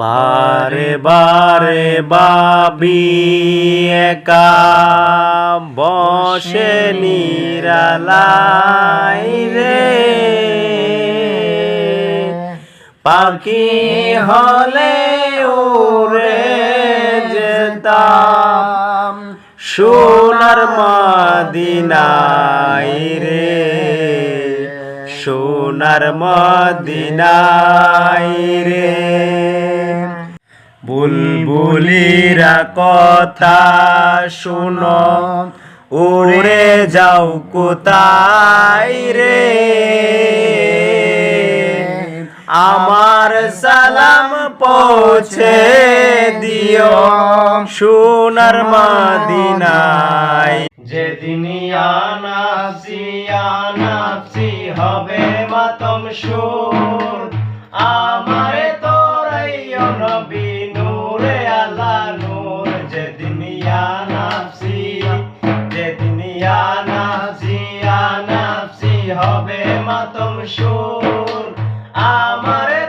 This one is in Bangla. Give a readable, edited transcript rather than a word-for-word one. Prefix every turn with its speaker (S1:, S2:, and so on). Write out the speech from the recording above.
S1: বারে বারে ভাবি একা বসে নিরালাই রে, পাখি হলে উড়ে যেতাম সোনার মদিনায় রে, সোনার মদিনায় রে। বুলবুলিরা কথা শুনো, উড়ে যাও কোথায় রে, আমার সালাম পৌঁছে দিও সোনার মদিনায়। যেদিন আনাফসি আনাফসি হবে মাতম সুর, আমারে তোরাই নবী নূরে আলা নূর। যেদিন আনাফসি যেদিন আনাফসি আনাফসি হবে মাতম সুর, আমারে